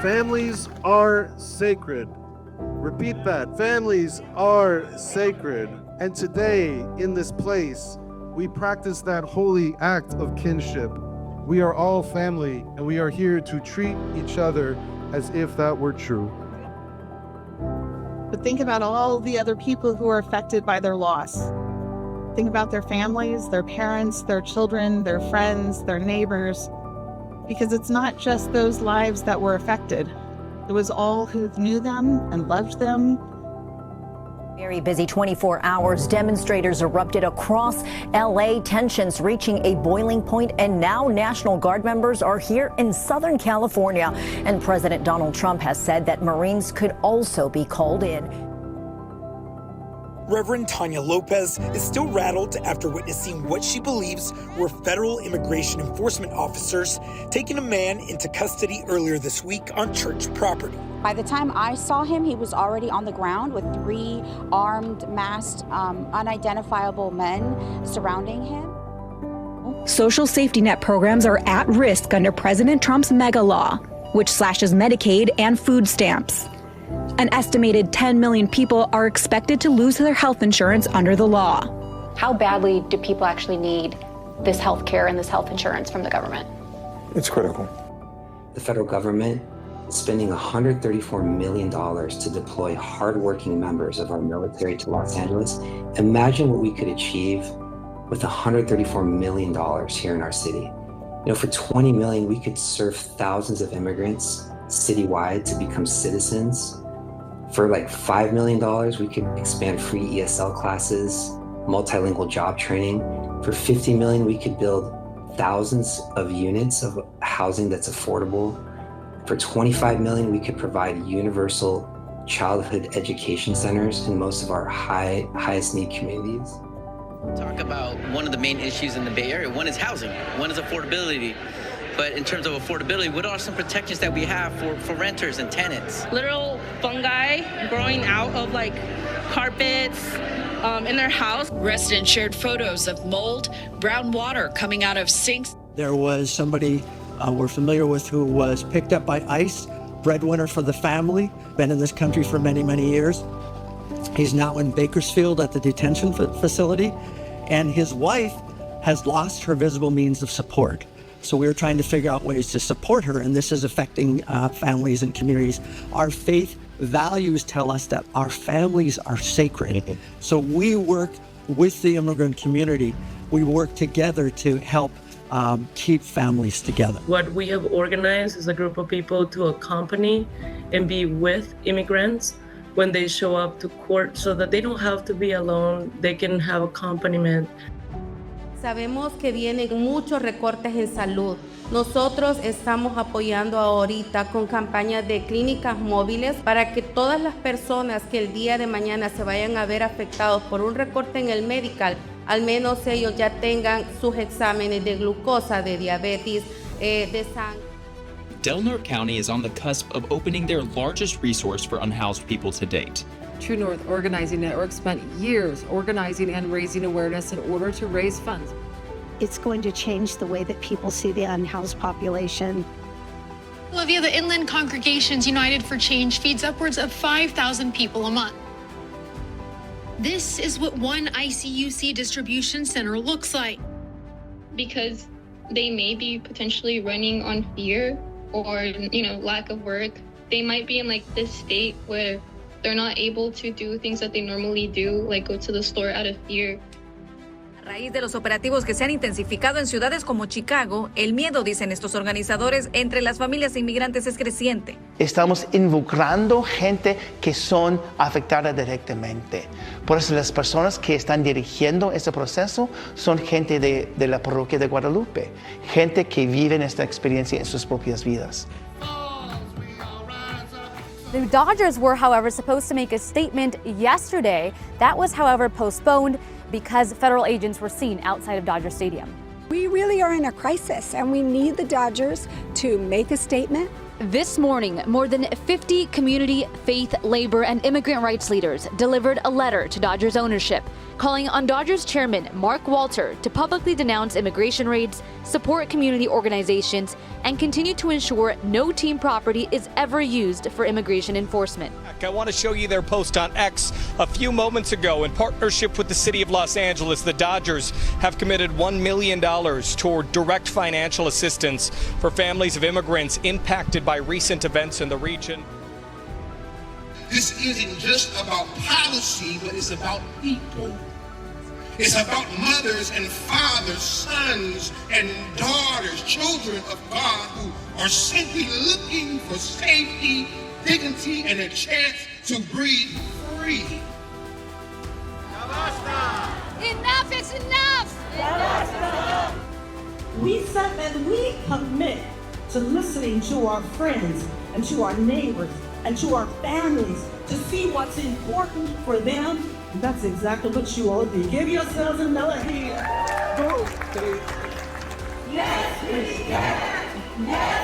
Families are sacred. Repeat that. Families are sacred. And today, in this place, we practice that holy act of kinship. We are all family, and we are here to treat each other as if that were true. But think about all the other people who are affected by their loss. Think about their families, their parents, their children, their friends, their neighbors. Because it's not just those lives that were affected. It was all who knew them and loved them. Very busy 24 hours. Demonstrators erupted across LA, tensions reaching a boiling point, and now National Guard members are here in Southern California. And President Donald Trump has said that Marines could also be called in. Reverend Tanya Lopez is still rattled after witnessing what she believes were federal immigration enforcement officers taking a man into custody earlier this week on church property. By the time I saw him, he was already on the ground with 3 armed, masked, unidentifiable men surrounding him. Social safety net programs are at risk under President Trump's mega law, which slashes Medicaid and food stamps. An estimated 10 million people are expected to lose their health insurance under the law. How badly do people actually need this health care and this health insurance from the government? It's critical. The federal government is spending $134 million to deploy hardworking members of our military to Los Angeles. Imagine what we could achieve with $134 million here in our city. For $20 million, we could serve thousands of immigrants citywide to become citizens. For like $5 million, we could expand free ESL classes, multilingual job training. For $50 million, we could build thousands of units of housing that's affordable. For $25 million, we could provide universal childhood education centers in most of our highest need communities. Talk about one of the main issues in the Bay Area. One is housing, one is affordability. But in terms of affordability, what are some protections that we have for renters and tenants? Literal fungi growing out of carpets in their house. Residents shared photos of mold, brown water coming out of sinks. There was somebody we're familiar with who was picked up by ICE, breadwinner for the family, been in this country for many, many years. He's now in Bakersfield at the detention facility, and his wife has lost her visible means of support. So we're trying to figure out ways to support her, and this is affecting families and communities. Our faith values tell us that our families are sacred. So we work with the immigrant community. We work together to help keep families together. What we have organized is a group of people to accompany and be with immigrants when they show up to court so that they don't have to be alone, they can have accompaniment. Sabemos que vienen muchos recortes en salud. Nosotros estamos apoyando ahorita con campañas de clínicas móviles para que todas las personas que el día de mañana se vayan a ver afectados por un recorte en el medical, al menos ellos ya tengan sus exámenes de glucosa, de diabetes, de sangre. Del Norte County is on the cusp of opening their largest resource for unhoused people to date. True North Organizing Network spent years organizing and raising awareness in order to raise funds. It's going to change the way that people see the unhoused population. Olivia, the Inland Congregations United for Change feeds upwards of 5,000 people a month. This is what one ICUC distribution center looks like. Because they may be potentially running on fear or, lack of work. They might be in this state where they're not able to do things that they normally do, like go to the store out of fear. A raíz de los operativos que se han intensificado en ciudades como Chicago, el miedo, dicen estos organizadores, entre las familias inmigrantes es creciente. Estamos involucrando gente que son afectadas directamente. Por eso las personas que están dirigiendo este proceso son gente de la parroquia de Guadalupe, gente que vive esta experiencia en sus propias vidas. The Dodgers were, however, supposed to make a statement yesterday. That was, however, postponed because federal agents were seen outside of Dodger Stadium. We really are in a crisis, and we need the Dodgers to make a statement This morning, more than 50 community, faith, labor, and immigrant rights leaders delivered a letter to Dodgers ownership, calling on Dodgers chairman Mark Walter to publicly denounce immigration raids, support community organizations, and continue to ensure no team property is ever used for immigration enforcement. I want to show you their post on X a few moments ago. In partnership with the city of Los Angeles, the Dodgers have committed $1 million toward direct financial assistance for families of immigrants impacted by recent events in the region. This isn't just about policy, but it's about people. It's about mothers and fathers, sons and daughters, children of God who are simply looking for safety, dignity, and a chance to breathe free. Enough is enough! We said that we commit to listening to our friends and to our neighbors and to our families to see what's important for them. And that's exactly what you all did. Give yourselves another hand. Go. Yes, we can. Yes.